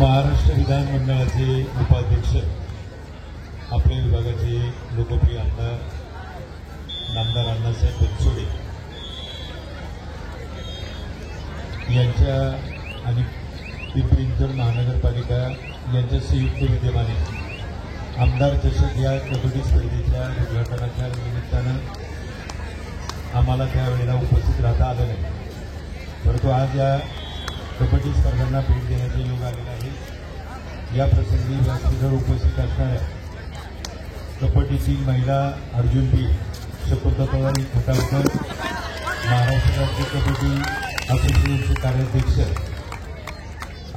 महाराष्ट्र विधानमंडळाचे उपाध्यक्ष, आपल्या विभागाचे लोकप्रिय आमदार नामदार अण्णासाहेब बनसोडे यांच्या आणि पिंपरी चिंचवड महानगरपालिका यांच्या संयुक्त विद्यमाने आमदार चषक या कबड्डी स्पर्धेच्या उद्घाटनाच्या निमित्तानं आम्हाला त्यावेळेला उपस्थित राहता आलं नाही, परंतु आज या कबड्डी स्पर्धांना भेट देण्याचा योग आलेला आहे। या प्रसंगी व्यासपीठावर उपस्थित असणाऱ्या कबड्डीतील महिला अर्जुनपी शकुंतलाताई खटावकर, महाराष्ट्र राज्य कबड्डी असोसिएशनचे कार्याध्यक्ष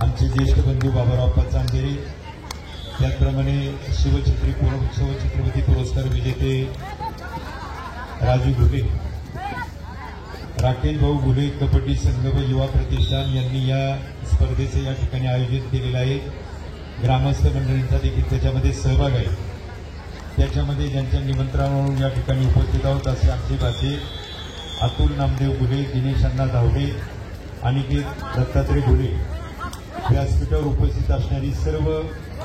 आमचे ज्येष्ठ बंधू बाबाराव चांदेरे, त्याचप्रमाणे शिवछत्रपती पुरस्कार विजेते राजू घुले, राकेश भाऊ घुले कबड्डी संघ व युवा प्रतिष्ठान यांनी या स्पर्धेचे या ठिकाणी आयोजित केलेलं आहे। ग्रामस्थ मंडळींचा देखील त्याच्यामध्ये सहभाग आहे। त्याच्यामध्ये ज्यांच्या निमंत्रणावरून या ठिकाणी उपस्थित आहोत असे आमचे भाचे अतुल नामदेव घुले, दिनेश अण्णा धावडे, अनिकेत दत्तात्रय घुले, व्यासपीठावर उपस्थित असणारी सर्व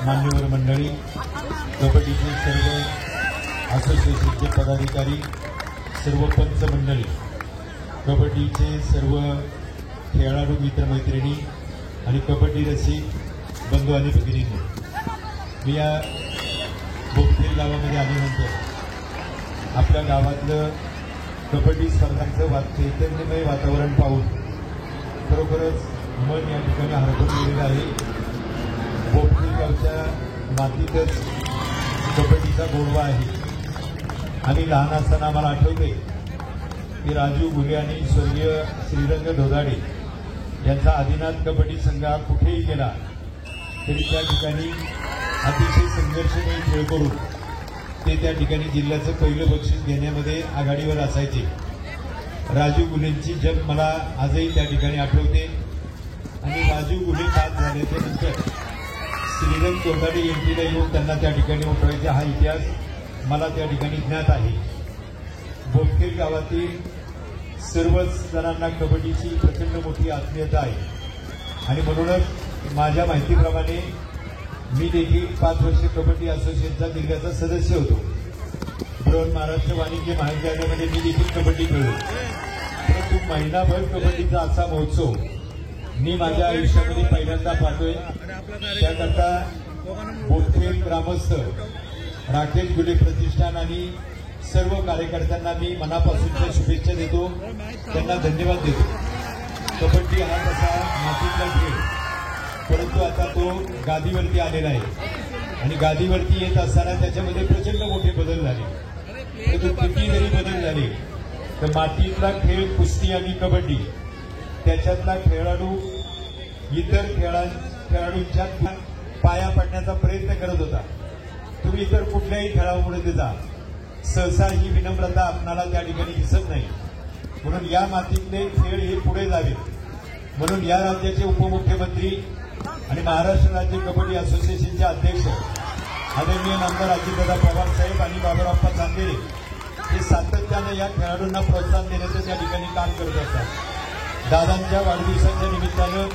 मान्यवर मंडळी, कबड्डीचे सर्व असोसिएशनचे पदाधिकारी, सर्व पंच मंडळी, कबड्डीचे सर्व खेळाडू मित्रमैत्रिणी आणि कबड्डी रसिक बंधू आणि भगिनींनी, मी या बोपखेल गावामध्ये आल्यानंतर आपल्या गावातलं कबड्डी स्पर्धांचं चैतन्यमय वातावरण पाहून खरोखरच मन या ठिकाणी हरपून गेलेलं आहे। बोपखेल गावच्या मातीतच कबड्डीचा गोडवा आहे आणि लहान असताना आम्हाला आठवते की राजू घुले आणि स्वर्गीय श्रीरंग धोदाडे यांचा आदिनाथ कबड्डी संघ कुठेही गेला तरी त्या ठिकाणी अतिशय संघर्षमय खेळ करून ते त्या ठिकाणी जिल्ह्याचं पहिलं बक्षीस घेण्यामध्ये आघाडीवर असायचे। राजू घुलेंची जग मला आजही त्या ठिकाणी आठवते आणि राजू घुले पास झाल्याच्या नंतर श्रीरंग धोदाडे एमपीला येऊन त्यांना त्या ठिकाणी उठवायचा हा इतिहास मला त्या ठिकाणी ज्ञात आहे। बोपखेल गावातील सर्वच जणांना कबड्डीची प्रचंड मोठी आत्मीयता आहे आणि म्हणूनच माझ्या माहितीप्रमाणे मी देखील 5 वर्षे कबड्डी असोसिएशनचा जिल्ह्याचा सदस्य होतो। बृहन महाराष्ट्र वाणिज्य महाविद्यालयामध्ये मी देखील कबड्डी खेळलो, परंतु महिनाभर कबड्डीचा असा महोत्सव मी माझ्या आयुष्यामध्ये पहिल्यांदा पाहतोय। त्याकरता बोपखेल ग्रामस्थ, राकेश घुले प्रतिष्ठान आणि सर्व कार्यकर्त्यांना मी मनापासूनच्या शुभेच्छा देतो, त्यांना धन्यवाद देतो। कबड्डी हा तसा मातीतला खेळ, परंतु आता तो गादीवरती आलेला आहे आणि गादीवरती येत असताना त्याच्यामध्ये प्रचंड मोठे बदल झाले। परंतु किती जरी बदल झाले तर मातीतला खेळ कुस्ती आणि कबड्डी त्याच्यातला खेळाडू इतर खेळाडूंच्या पाया पडण्याचा प्रयत्न करत होता। तुम्ही इतर कुठल्याही खेळामध्ये जा, सहसा ही विनम्रता आपणाला त्या ठिकाणी दिसत नाही। म्हणून या मातीतले खेळ हे पुढे जावे म्हणून या राज्याचे उपमुख्यमंत्री आणि महाराष्ट्र राज्य कबड्डी असोसिएशनचे अध्यक्ष आदरणीय नामदार अजितदादा पवार साहेब आणि बाबाराव चांदेरे हे सातत्यानं या खेळाडूंना प्रोत्साहन देण्याचं त्या ठिकाणी काम करत असतात। दादांच्या वाढदिवसाच्या निमित्तानं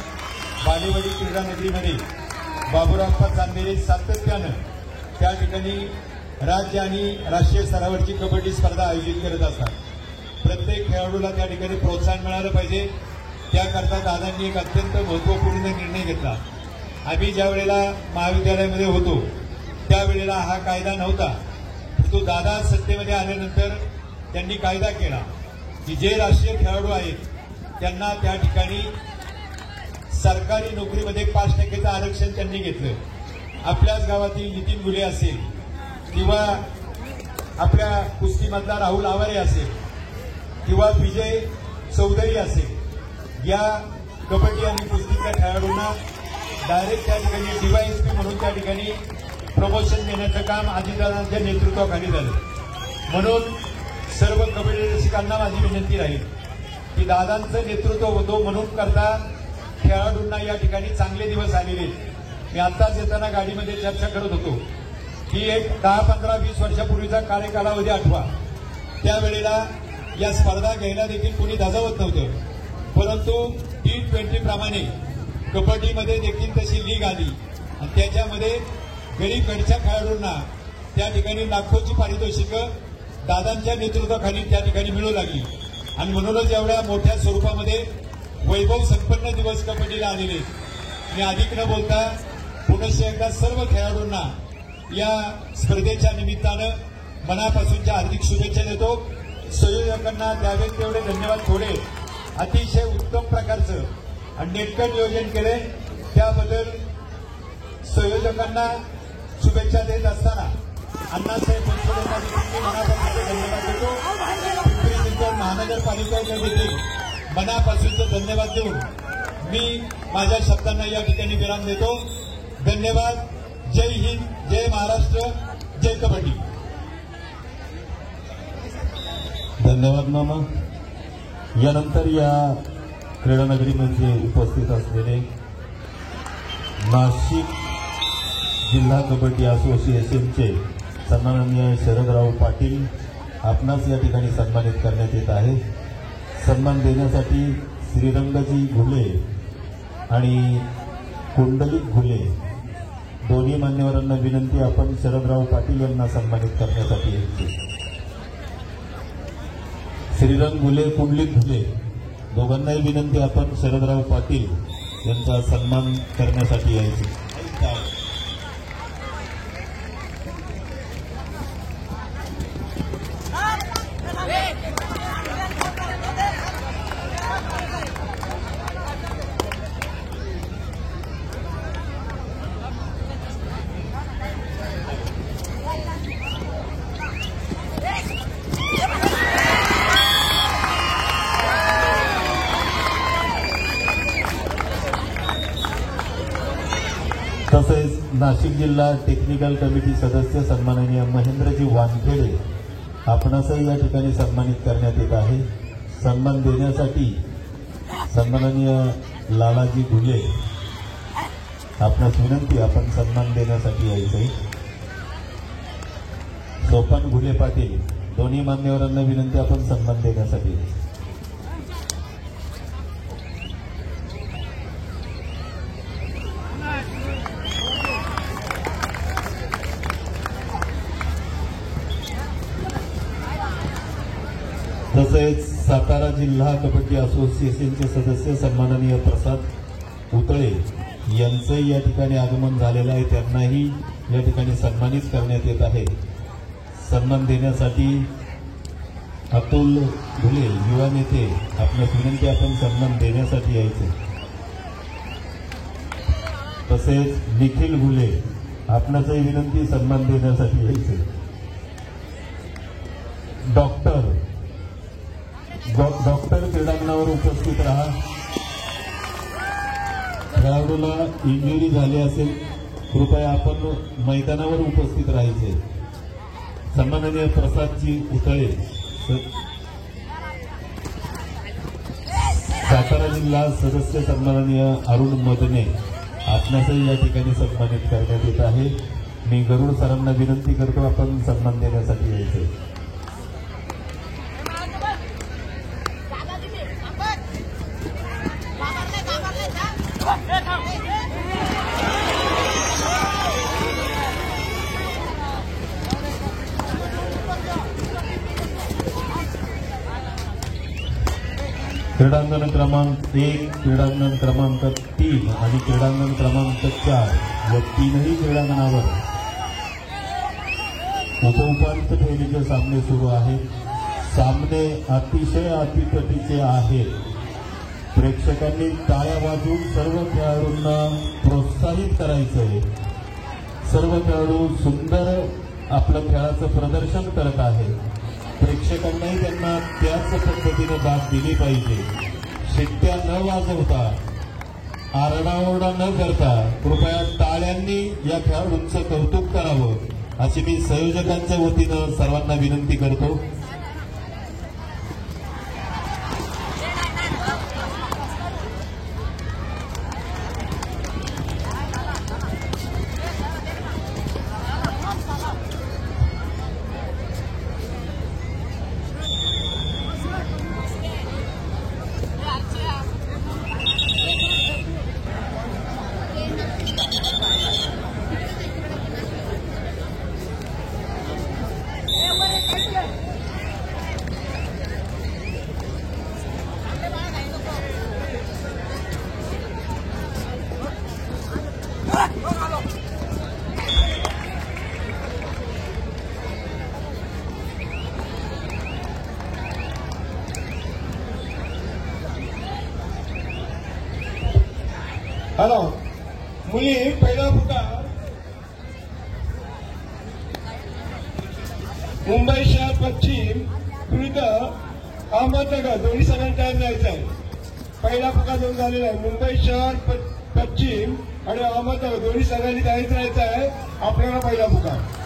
बालेवाडी क्रीडा नगरीमध्ये बाबूराव चांदेरे सातत्यानं त्या ठिकाणी राज्य आणि राष्ट्रीय स्तरावरची कबड्डी स्पर्धा आयोजित करत असतात। प्रत्येक खेळाडूला त्या ठिकाणी प्रोत्साहन मिळालं पाहिजे, त्याकरता दादांनी एक अत्यंत महत्त्वपूर्ण निर्णय घेतला। आम्ही ज्या वेळेला महाविद्यालयामध्ये होतो त्यावेळेला हा कायदा नव्हता, तो दादा सत्तेमध्ये आल्यानंतर त्यांनी कायदा केला की जे राष्ट्रीय खेळाडू आहेत त्यांना त्या ठिकाणी सरकारी नोकरीमध्ये 5% आरक्षण त्यांनी घेतलं। आपल्याच गावातील नितीन घुले असेल किंवा आपल्या कुस्तीमधला राहुल आवारे असेल किंवा विजय चौधरी असेल, या कबड्डी आणि कुस्तीच्या खेळाडूंना डायरेक्ट त्या ठिकाणी डीवायएसपी म्हणून त्या ठिकाणी प्रमोशन देण्याचं काम अजितदादांच्या नेतृत्वाखाली झालं। म्हणून सर्व कबड्डी रसिकांना माझी विनंती राहील की दादांचं नेतृत्व होतो म्हणून करता खेळाडूंना या ठिकाणी चांगले दिवस आलेले। मी आत्ताच येताना गाडीमध्ये चर्चा करत होतो की एक 10, 15, 20 वर्षापूर्वीचा कालावधी आठवा, त्यावेळेला या स्पर्धा घ्यायला देखील कोणी धाजावत नव्हतं, परंतु T20 प्रमाणे कबड्डीमध्ये देखील तशी लीग आली आणि त्याच्यामध्ये गरीबकडच्या खेळाडूंना त्या ठिकाणी लाखोची पारितोषिकं दादांच्या नेतृत्वाखाली त्या ठिकाणी मिळू लागली आणि म्हणूनच एवढ्या मोठ्या स्वरूपामध्ये वैभव संपन्न दिवस कबड्डीला आलेले आणि अधिक न बोलता पुनश्च एकदा सर्व खेळाडूंना या स्पर्धेच्या निमित्तानं मनापासूनच्या हार्दिक शुभेच्छा देतो. संयोजकांना द्यावेत तेवढे धन्यवाद. थोडे अतिशय उत्तम प्रकारचं आणि नेटकं नियोजन केले त्याबद्दल संयोजकांना शुभेच्छा देत असताना अण्णासाहेब बनसोडेंना देखील मनापासूनचे धन्यवाद देतो. पिंपरी चिंचवड महानगरपालिकेला देखील मनापासूनचे धन्यवाद देऊन मी माझ्या शब्दांना या ठिकाणी विराम देतो. धन्यवाद. जय हिंद, जय महाराष्ट्र, जय कबड्डी. धन्यवाद मामा. यानंतर या क्रीडानगरीमध्ये उपस्थित असलेले नाशिक जिल्हा कबड्डी असोसिएशनचे सन्माननीय शरदराव पाटील आपणास या ठिकाणी सन्मानित करण्यात येत आहे. सन्मान देण्यासाठी श्रीरंगजी घुले आणि कुंडलिक घुले दोन्ही मान्यवरांना विनंती, आपण शरदराव पाटील यांना सन्मानित करण्यासाठी यायचे. श्रीरंग घुले, कुंडलिक घुले दोघांनाही विनंती, आपण शरदराव पाटील यांचा सन्मान करण्यासाठी यायचे. तसेच नाशिक जिल्हा टेक्निकल कमिटी सदस्य सन्माननीय महेंद्रजी वानखेडे आपणासही या ठिकाणी सन्मानित करण्यात येत आहे. सन्मान देण्यासाठी सन्माननीय लालाजी घुले आपणास विनंती, आपण सन्मान देण्यासाठी यायचे. सोपान घुले पाटील दोन्ही मान्यवरांना विनंती, आपण सन्मान देण्यासाठी यायचे. तसेच सातारा जिल्हा कबड्डी असोसिएशनचे सदस्य सन्माननीय प्रसाद उतळे यांचंही या ठिकाणी आगमन झालेलं आहे. त्यांनाही या ठिकाणी सन्मानित करण्यात येत आहे. सन्मान देण्यासाठी अतुल घुले युवा नेते आपल्यास विनंती, आपण सन्मान देण्यासाठी यायचे. तसेच निखिल घुले आपणासही विनंती, सन्मान देण्यासाठी यायचे. डॉक्टर क्रीडांगणावर उपस्थित राहा. खेळाडूला इंजुरी झाली असेल, कृपया आपण मैदानावर उपस्थित राहायचे. सन्माननीय प्रसादजी उतळे सातारा जिल्हा सदस्य सन्माननीय अरुण मदने आपणासही या ठिकाणी सन्मानित करण्यात येत आहे. मी गरुड सरांना विनंती करतो, आपण सन्मान देण्यासाठी यायचे. क्रीडांगण क्रमांक 1, क्रीडांगण क्रमांक 3 आणि क्रीडांगण क्रमांक 4 या तीनही क्रीडांगणावर उपउपांत्य फेरीचे सामने सुरू आहेत. सामने अतिशय अतिपटीचे आहेत. प्रेक्षकांनी टाळ्या वाजवून सर्व खेळाडूंना प्रोत्साहित करायचंय. सर्व खेळाडू सुंदर आपलं खेळाचं प्रदर्शन करत आहेत. प्रेक्षकांनाही त्यांना त्याच पद्धतीने दाद दिली पाहिजे. शिट्ट्या न वाजवता, आरडाओरडा न करता कृपया टाळ्यांनी या खेळाडूंचं कौतुक करावं अशी मी संयोजकांच्या वतीनं सर्वांना विनंती करतो. हॅलो मुली पहिला पुकार मुंबई शहर पश्चिम विरुद्ध अहमदनगर दोन्ही संघांनी तयार जायचं आहे. पहिला पुकार दोन झालेला आहे. मुंबई शहर पश्चिम आणि अहमदनगर दोन्ही संघांनी तयारीत राहायचं आहे. आपल्याला पहिला पुकार.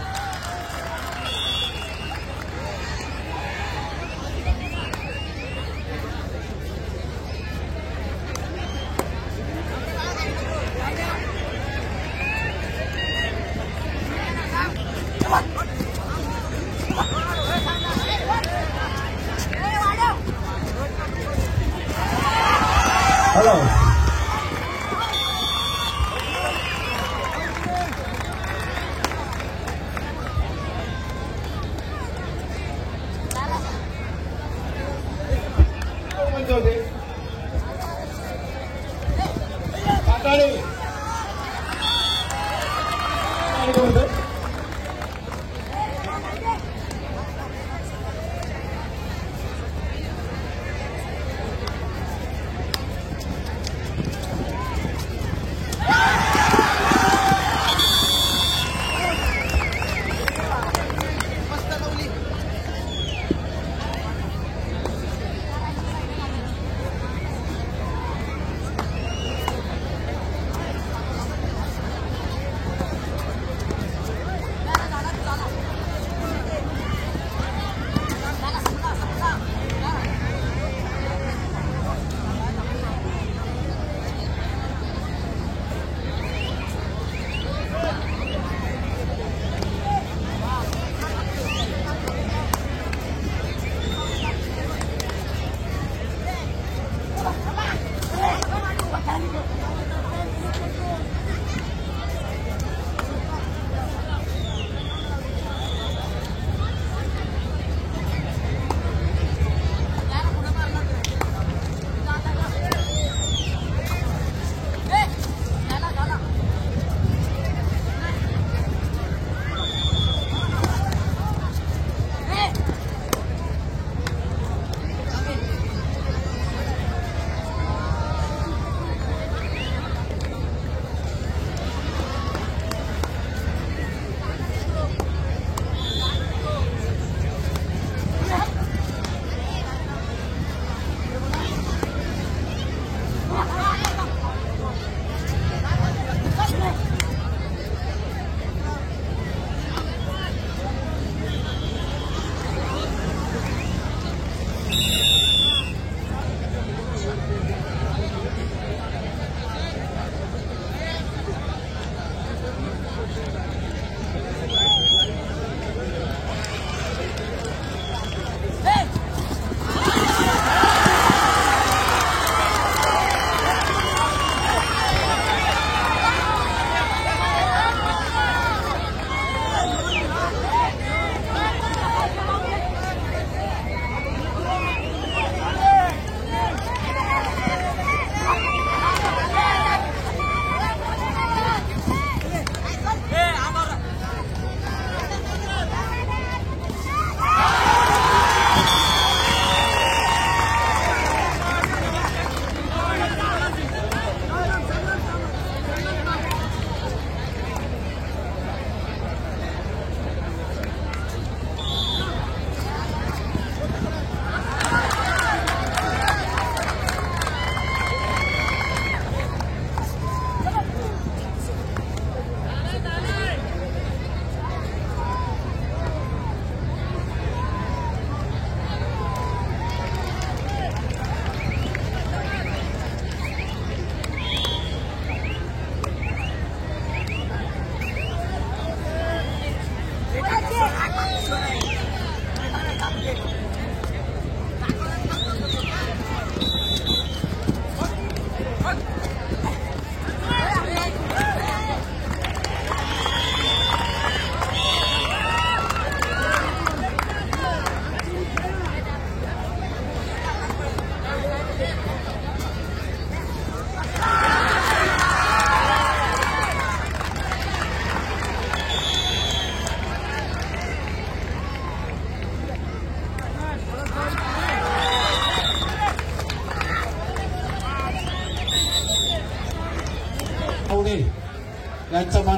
हॅलो म्हणतो होते सातारे बोलतो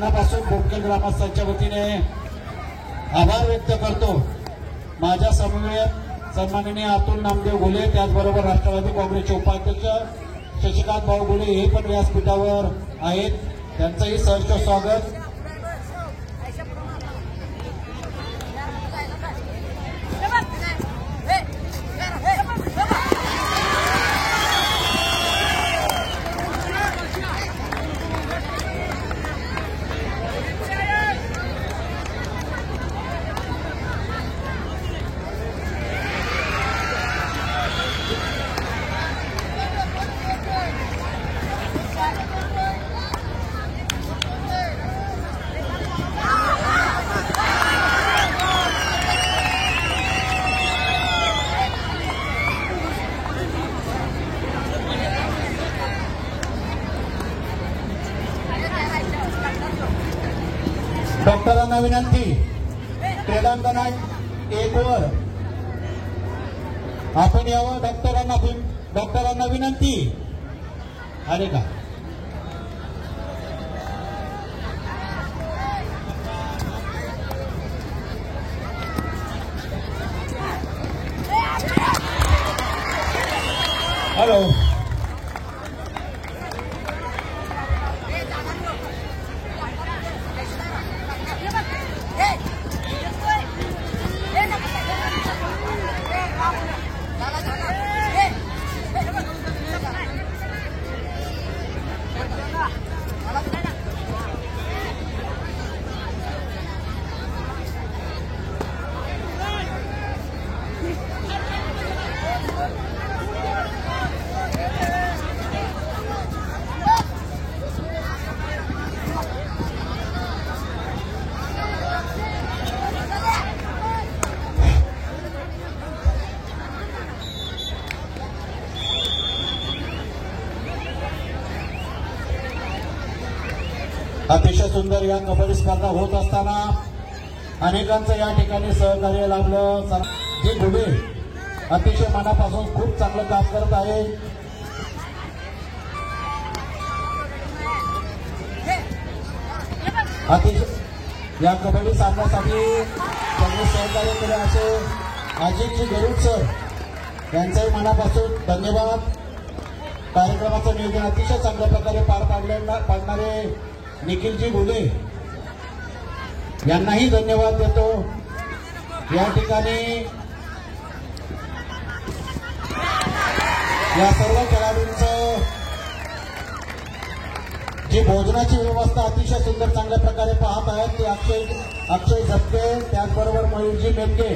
मनापासून बोपखेल ग्रामस्थांच्या वतीने आभार व्यक्त करतो। माझ्या समवेत सन्माननीय अतुल नामदेव घुले, त्याचबरोबर राष्ट्रवादी काँग्रेसचे उपाध्यक्ष शशिकांत भाऊ घुले हे पण व्यासपीठावर आहेत, त्यांचंही सहर्ष स्वागत। डॉक्टरांना विनंती, क्रीडांगणात एक वर आपण यावं। डॉक्टरांना विनंती आले का? हॅलो, अतिशय सुंदर या कबड्डी स्पर्धा होत असताना अनेकांचं या ठिकाणी सहकार्य लाभलं। जे घुले अतिशय मनापासून खूप चांगलं काम करत आहे। अतिशय या कबड्डी सामन्यासाठी त्यांनी सहकार्य केले असे अजितजी गरुड सर यांचंही मनापासून धन्यवाद। कार्यक्रमाचं नियोजन अतिशय चांगल्या प्रकारे पार पाडणारे निखिलजी घुले यांनाही धन्यवाद देतो। या ठिकाणी या सर्व खेळाडूंचं जी भोजनाची व्यवस्था अतिशय सुंदर चांगल्या प्रकारे पाहत आहेत ते अक्षय झपके, त्याचबरोबर मयूरजी मेटके,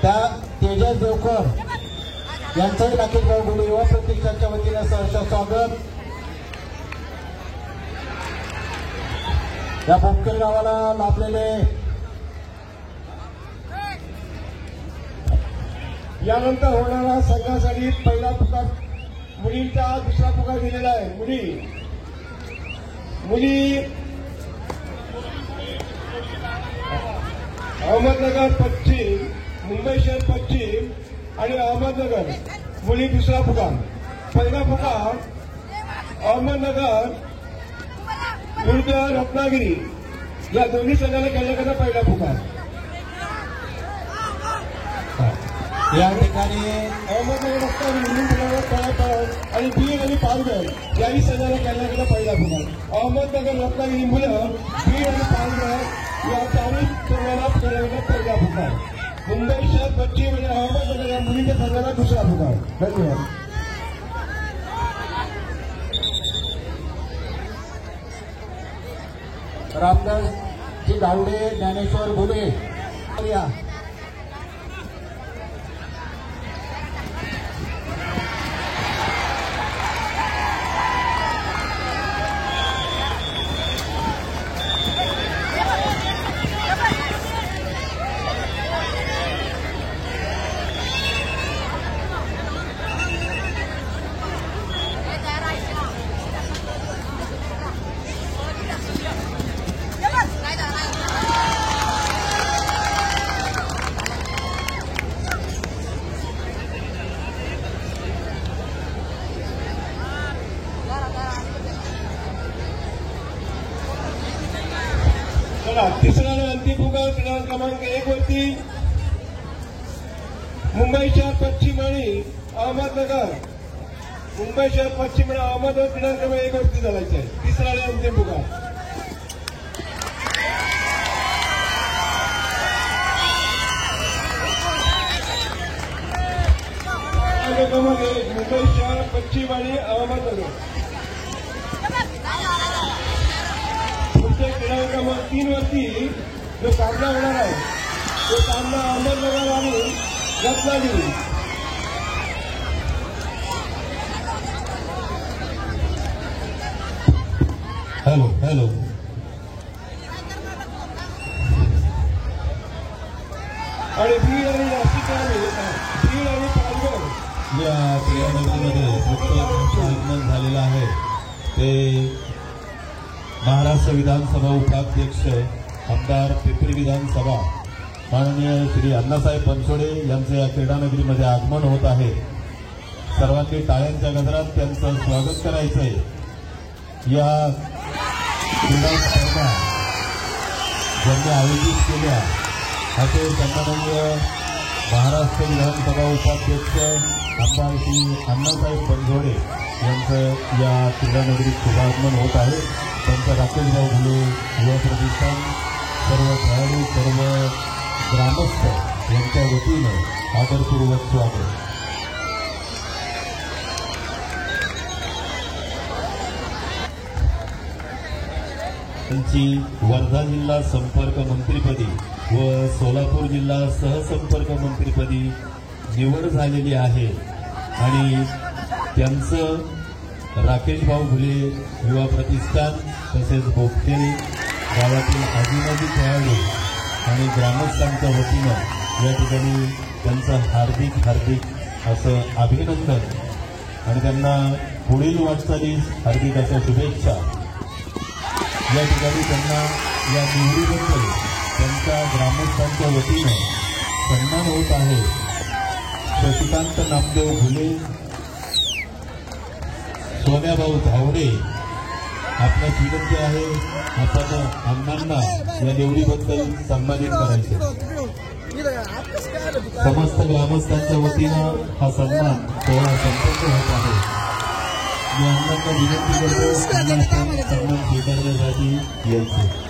त्या तेजस देवकर यांचंही राकेश भाऊ घुले युवा प्रतिष्ठानच्या वतीने सहर्ष स्वागत। या बोपखेल गावाला लाभलेले यानंतर होणारा संघासाठी पहिला पुकार मुलींचा, दुसरा पुकार दिलेला आहे। मुली अहमदनगर पश्चिम, मुंबई शहर पश्चिम आणि अहमदनगर मुली दुसरा पुकार। पहिला पुकार अहमदनगर विरुद्ध रत्नागिरी या दोन्ही संघाला खेळण्याकरता पहिला पुकार। या ठिकाणी अहमदनगर रत्नागिरी खेळायचं आणि बीड आणि पालघर याही संघाला खेळण्याकरता पहिला पुकार। अहमदनगर रत्नागिरी मुलं, बीड आणि पालघर या चारही संघाला खेळण्याकरता पहिला पुकार। मुंबई शहर पश्चिम आणि अहमदनगर या मुलींच्या संघाला दुसरा पुकार। धन्यवाद। रामदासजी गावडे, ज्ञानेश्वर घुले या चला तिसरा आणि अंतिम पुकार क्रमांक 1 वरती मुंबई शहर पश्चिम आणि अहमदनगर. मुंबई शहर पश्चिम आणि अहमदनगर क्रमांक 1 वरती चालायचं आहे. तिसरा आणि अंतिम पुकार. मुंबई शहर पश्चिम आणि अहमदनगर. पुढच्या क्रमांक क्रमांक 3 वरती जो सामना होणार आहे तो सामना अहमदनगर आणि रत्नागिरी. हॅलो हॅलो आणि बीड आणि नाशिक बीड आणि पालघर या क्रीडानगरीमध्ये नुकतंच आगमन झालेलं आहे ते महाराष्ट्र विधानसभा उपाध्यक्ष आमदार पिंपरी विधानसभा माननीय श्री अण्णासाहेब बनसोडे यांचे या क्रीडानगरीमध्ये आगमन होत आहे. सर्वांनी टाळ्यांच्या गजरात त्यांचं स्वागत करायचंय. या क्रीडा स्पर्धा ज्यांनी आयोजित केल्या असे सन्माननीय महाराष्ट्र विधानसभा उपाध्यक्ष आमदार श्री अण्णासाहेब बनसोडे यांचं या क्रीडानगरीत शुभागमन होत आहे. त्यांचं राकेशभाऊ घुले युवा प्रतिष्ठान, सर्व खेळाडू, सर्व ग्रामस्थ यांच्या वतीनं आदरपूर्वक स्वागत. त्यांची वर्धा जिल्हा संपर्क मंत्रीपदी व सोलापूर जिल्हा सहसंपर्क मंत्रीपदी निवड झालेली आहे आणि त्यांचं राकेशभाऊ घुले युवा प्रतिष्ठान तसेच बोगटे गावातील आदिवासी खेळाडू आणि ग्रामस्थांच्या वतीनं या ठिकाणी त्यांचं हार्दिक असं अभिनंदन आणि त्यांना पुढील वाटचालीस हार्दिक अशा शुभेच्छा. या ठिकाणी त्यांना या निवडीबद्दल त्यांच्या ग्रामस्थांच्या वतीनं सन्मान होत आहे. शशिकांत नामदेव घुले, सोन्याभाऊ धावडे, आपल्या विनंती आहे आपण अण्णांना या निवडीबद्दल सन्मानित करायचे. समस्त ग्रामस्थांच्या वतीनं हा सन्मान सोहळा संपन्न होत आहे. मी अण्णांना विनंती करतो सन्मान स्वीकारण्यासाठी यायचे.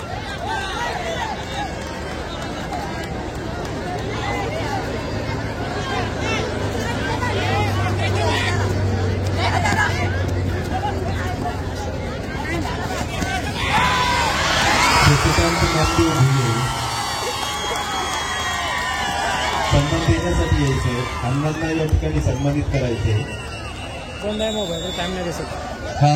शशिकांत नामदेव घुले सन्मान देण्यासाठी यायचे. अण्णांना या ठिकाणी सन्मानित करायचे. कोणताही मोबाईल टाइम नाही दिसत. हा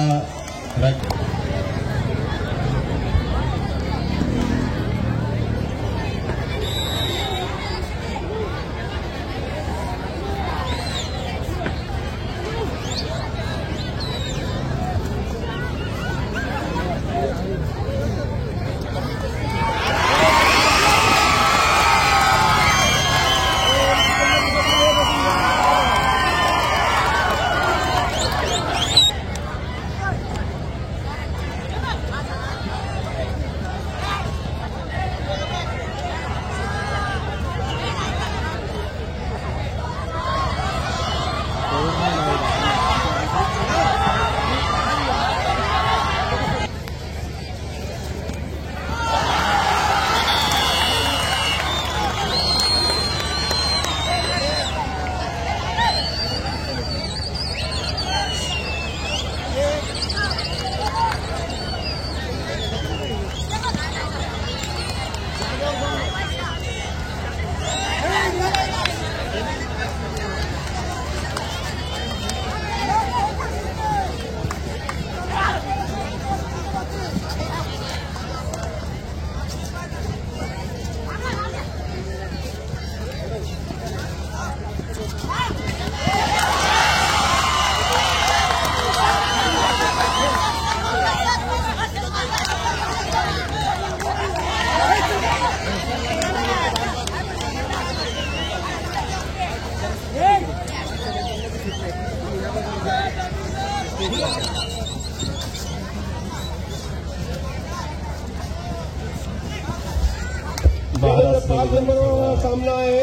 सामना आहे.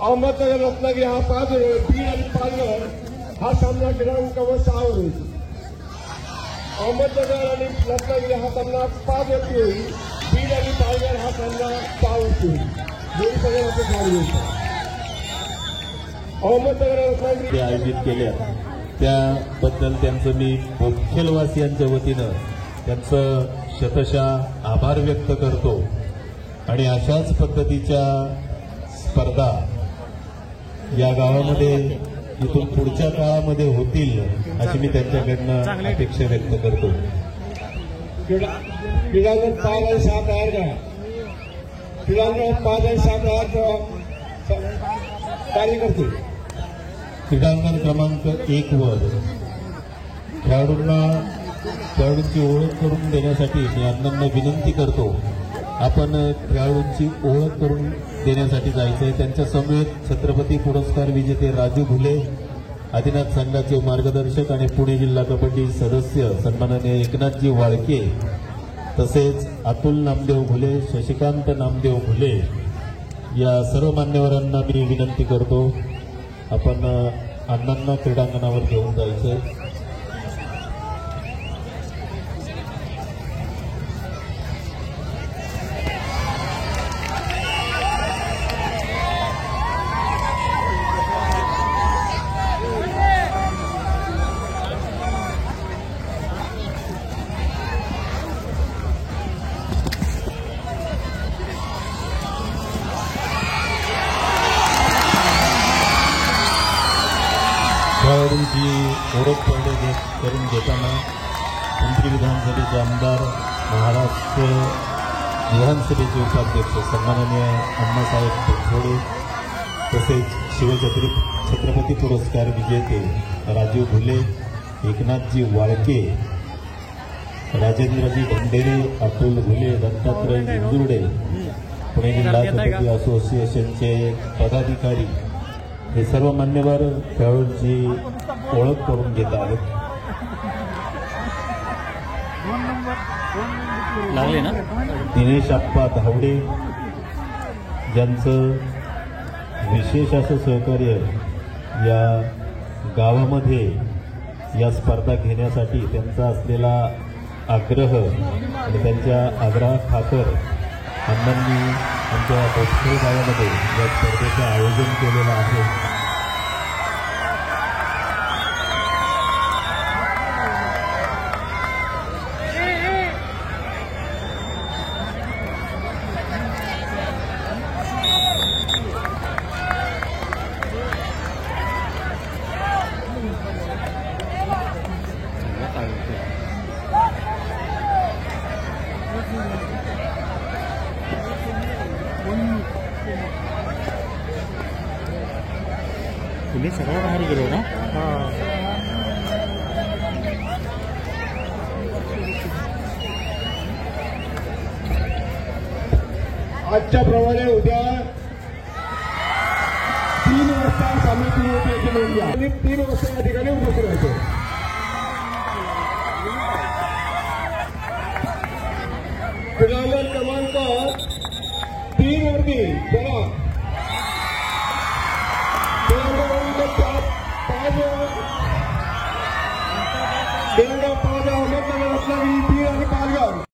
अहमदनगर रत्नागिरी हा 5 बीड आणि पालघर हा सामना क्रमांक 6 वर होईल. अहमदनगर आणि रत्नागिरी हा सामना 5 वरती होईल. बीड आणि पालघर हा सामना 6 वरती होईल. दोन्ही सगळ्यांचे खेळाडू आहेत. अहमदनगर रत्नागिरी ते आयोजित केल्या त्याबद्दल त्यांचं मी बोखेलवासियांच्या वतीनं त्यांचं शतशः आभार व्यक्त करतो. आणि अशाच पद्धतीच्या स्पर्धा या गावामध्ये इथून पुढच्या काळामध्ये होतील अशी मी त्यांच्याकडनं अपेक्षा व्यक्त करतो. क्रीडांगण 5 आणि 6 तयार करा. क्रीडांगण 5 आणि 6 कार्य करतील. क्रीडांगण क्रमांक 1 वर खेळाडूंची ओळख करून देण्यासाठी मी अण्णांना विनंती करतो. आपण खेळाडूंची ओळख करून देण्यासाठी जायचंय. त्यांच्या समवेत छत्रपती पुरस्कार विजेते राजू घुले, आदिनाथ संघाचे मार्गदर्शक आणि पुणे जिल्हा कबड्डी सदस्य सन्माननीय एकनाथजी वाळके, तसेच अतुल नामदेव घुले, शशिकांत नामदेव घुले या सर्व मान्यवरांना मी विनंती करतो. आपण अण्णांना क्रीडांगणावर घेऊन जायचंय. खेळाडूंची ओळख करून घेताना पिंपरी विधानसभेचे आमदार, महाराष्ट्र विधानसभेचे उपाध्यक्ष सन्माननीय अण्णासाहेब तनसोडे, तसेच छत्रपती पुरस्कार विजेते राजू घुले, एकनाथजी वाळके, राजेंद्रजी भंडेरे, अतुल घुले, दत्तात्रय इंदुर्डे, पुणे जिल्हा कबड्डी असोसिएशनचे पदाधिकारी हे सर्व मान्यवर खेळाडूंची ओळख करून घेत आहेत. लागले ना दिनेश आप्पा धावडे ज्यांचं विशेष असं सहकार्य या गावामध्ये या स्पर्धा घेण्यासाठी त्यांचा असलेला आग्रह आणि त्यांच्या आग्रहाखातर अण्णांनी आमच्या बोथखेड गावामध्ये या स्पर्धेचं आयोजन केलेलं आहे. तुम्ही सगळ्या बाहेर गेलो ना. आजच्या प्रमाणे उद्या 3 वाजता सामना सुरू होते. 3 वाजता या ठिकाणी उपस्थित राहतो.